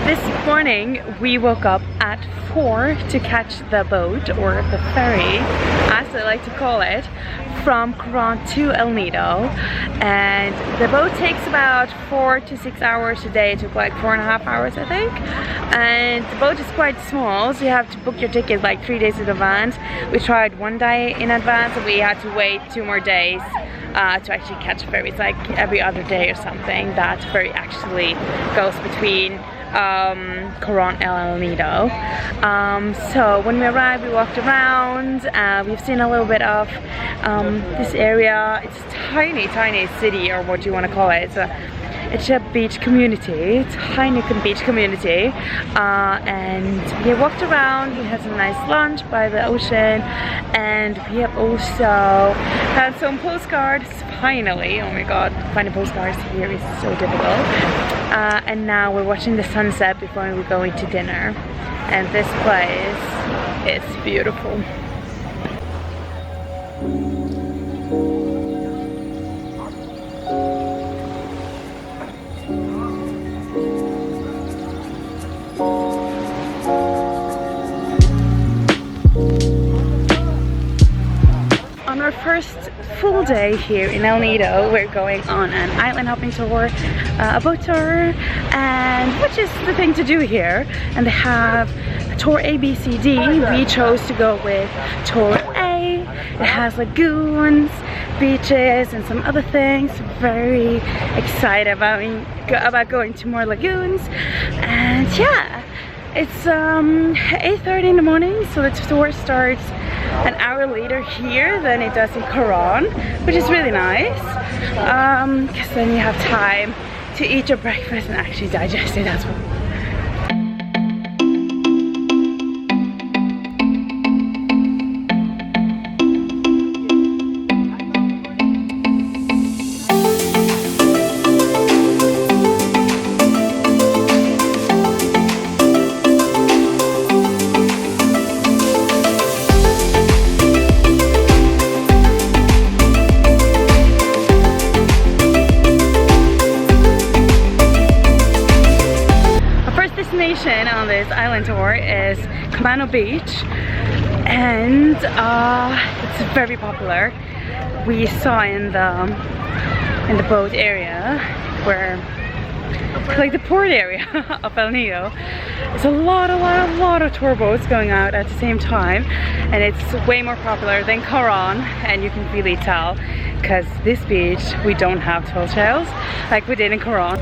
This morning we woke up at 4 to catch the boat, or the ferry as I like to call it, from Coron to El Nido, and the boat takes about 4 to 6 hours a day. It took like 4.5 hours I think, and the boat is quite small, so you have to book your ticket like 3 days in advance. We tried 1 day in advance and we had to wait 2 more days to actually catch a ferry. It's like every other day or something that ferry actually goes between Coron and El Nido. So when we arrived, we walked around. We've seen a little bit of this area. It's a tiny city, or what you want to call it. It's a beach community, tiny beach community, and we walked around. We had some nice lunch by the ocean, and we have also had some postcards. Finally, oh my god, finding postcards here is so difficult. And now we're watching the sunset before we go into dinner, and this place is beautiful. On our first full day here in El Nido, we're going on an island hopping tour, a boat tour, and which is the thing to do here. And they have tour A, B, C, D. We chose to go with tour A. It has lagoons, beaches, and some other things. Very excited about going to more lagoons. And yeah, it's 8:30 in the morning, so the tour starts an hour later here than it does in Coron, which is really nice, because then you have time to eat your breakfast and actually digest it as well. On this island tour is Nakpan Beach, and it's very popular. We saw in the boat area, where like the port area of El Nido, there's a lot of tour boats going out at the same time, and it's way more popular than Coron, and you can really tell because this beach we don't have tall shells like we did in Coron.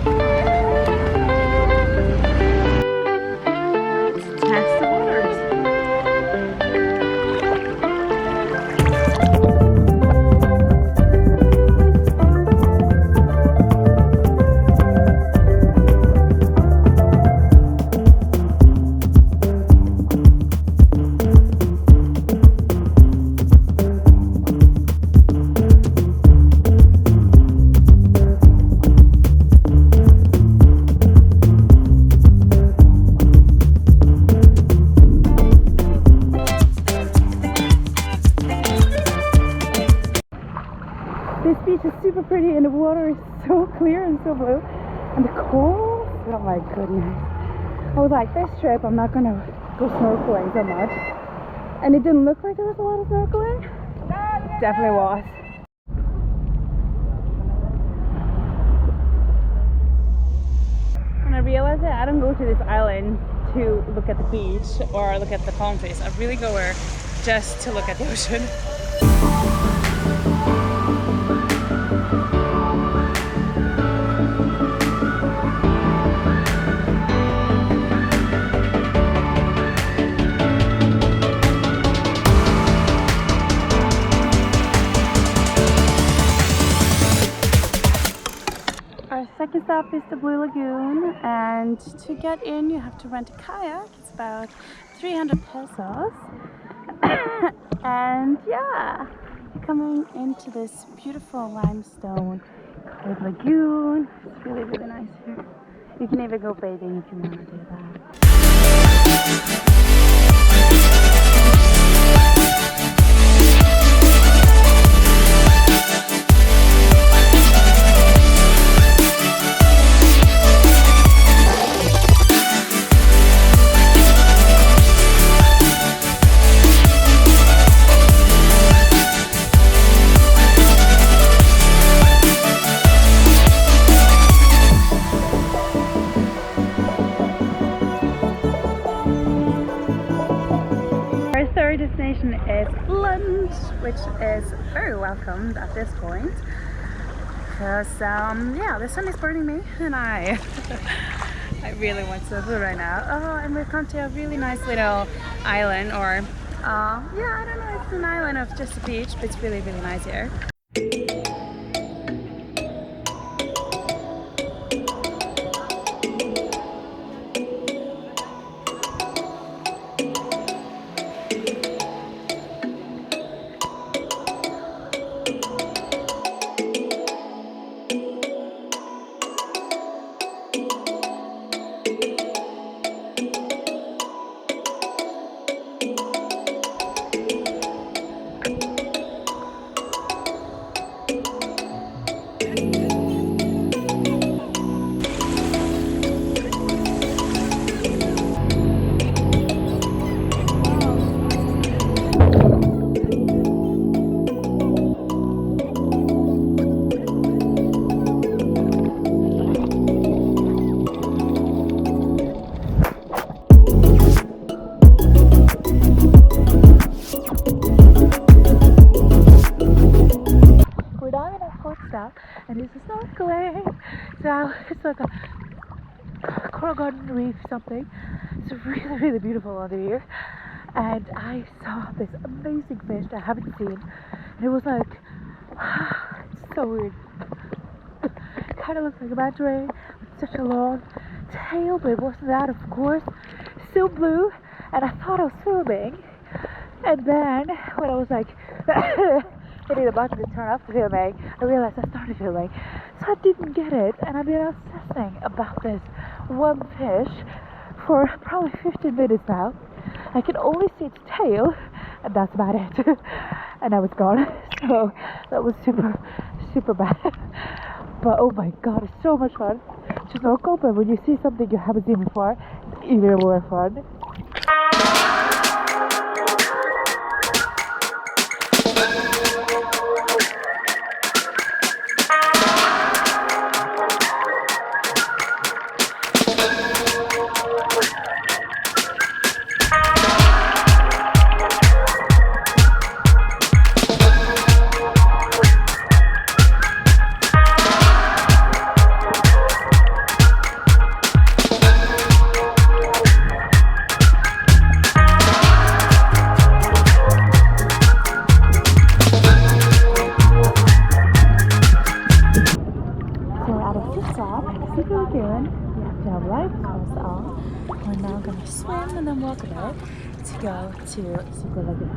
This beach is super pretty, and the water is so clear and so blue, and the corals, oh my goodness. I was like, this trip I'm not gonna go snorkeling so much, and it didn't look like there was a lot of snorkeling. It definitely was. And I realized that I don't go to this island to look at the beach or look at the palm trees. I really go here just to look at the ocean. Our second stop is the Blue Lagoon, and to get in you have to rent a kayak. It's about 300 pesos. And yeah, coming into this beautiful limestone covered lagoon. It's really nice here. You can even go bathing if you want to do that. destination is lunch, which is very welcomed at this point. Because yeah, the sun is burning me and I I really want some food right now. Oh, and we've come to a really nice little island, or yeah, I don't know if it's an island of just a beach, but it's really, really nice here. And this is snorkeling. So it's like a coral garden reef something. It's really, really beautiful under here. And I saw this amazing fish that I haven't seen. And it was like, it's so weird. It kind of looks like a manta ray with such a long tail, but it wasn't that, of course. So blue, and I thought I was filming. And then when I was like hitting the button to turn off the filming, I realized I started filming, so I didn't get it. And I've been obsessing about this one fish for probably 15 minutes now. I can only see its tail, and that's about it. And now it's gone. So that was super, super bad. But oh my god, it's so much fun to snorkel. But when you see something you haven't seen before, it's even more fun. We're now going to swim and then walk a bit to go to the lagoon.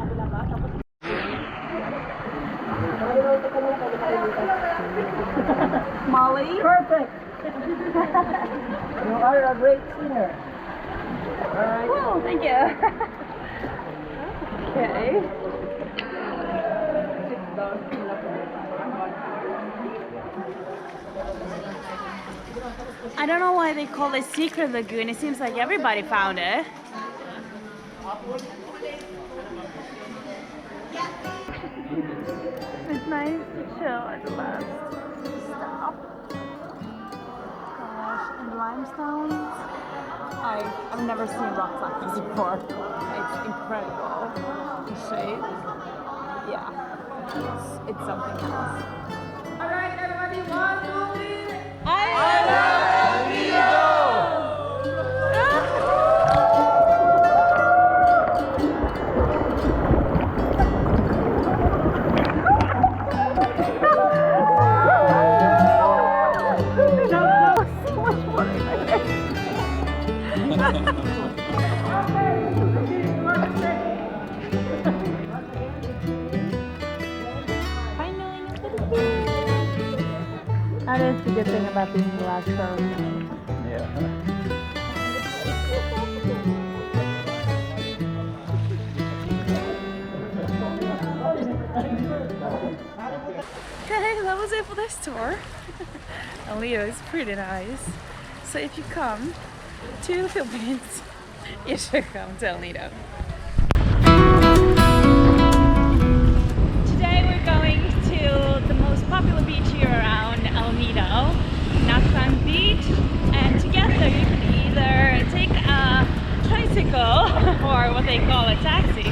Molly? Perfect! You are a great singer. Alright. Oh, thank you. Okay. I don't know why they call it secret lagoon. It seems like everybody found it. It's nice to chill at the last stop. Gosh, and limestones. I've never seen rocks like this before. It's incredible. The shape. Yeah, it's something else. Alright, everybody, 1, 2, 3. I love Nido! So much more That is the good thing about being the last person. Yeah. Okay, that was it for this tour. And Nido is pretty nice. So if you come to the Philippines, you should come to Nido. Today we're going to the most popular beach here around Nido, Nakpan Beach, and together you can either take a tricycle or what they call a taxi,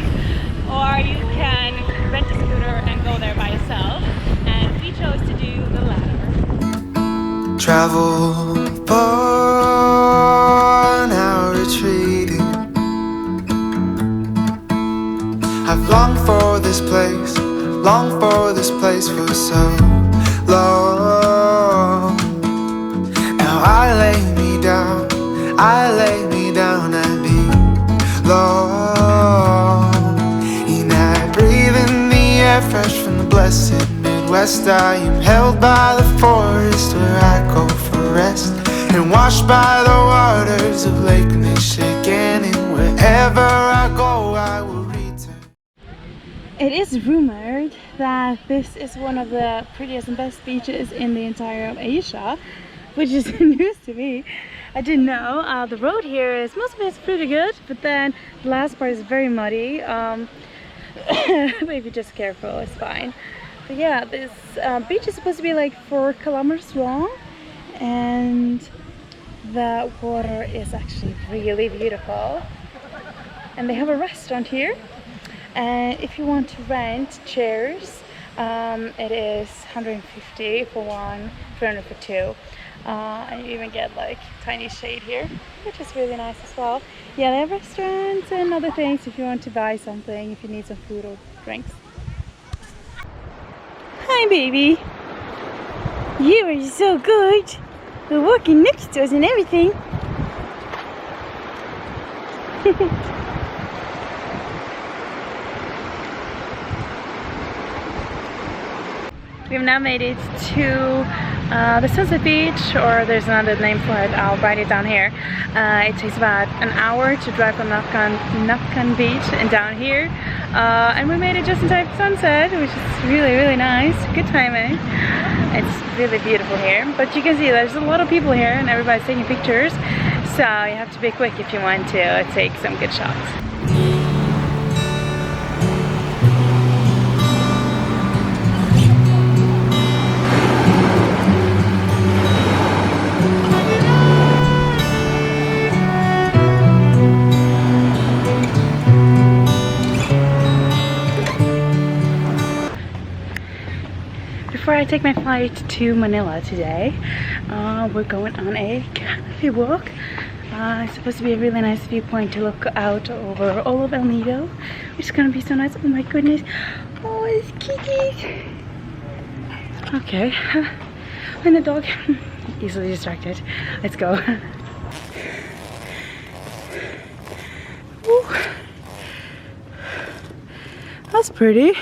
or you can rent a scooter and go there by yourself, and we chose to do the latter. Travel far, now retreating. I've longed for this place for so long. Now I lay me down and be long. And I breathe in the air fresh from the blessed Midwest. I am held by the forest where I go for rest, and washed by the waters of Lake Michigan. And wherever I go, I will return. It is rumored that this is one of the prettiest and best beaches in the entire of Asia, which is news to me. I didn't know. The road here is, most of it is pretty good, but then the last part is very muddy. But if you're just careful, it's fine. But yeah, this beach is supposed to be like 4 kilometers long, and the water is actually really beautiful. And they have a restaurant here. And if you want to rent chairs, it is 150 for one, 300 for two. And you even get like tiny shade here, which is really nice as well. Yeah, they have restaurants and other things if you want to buy something, if you need some food or drinks. Hi baby! You are so good! We're walking next to us and everything. We've now made it to the Sunset Beach, or there's another name for it, I'll write it down here. It takes about an hour to drive from Nakpan Beach and down here. And we made it just in time for sunset, which is really, really nice. Good timing. It's really beautiful here. But you can see there's a lot of people here and everybody's taking pictures. So you have to be quick if you want to take some good shots. Before I take my flight to Manila today, we're going on a canopy walk. It's supposed to be a really nice viewpoint to look out over all of El Nido, which is gonna be so nice. Oh my goodness! Oh, it's kitties. Okay, and the dog easily distracted. Let's go. Ooh. That's pretty.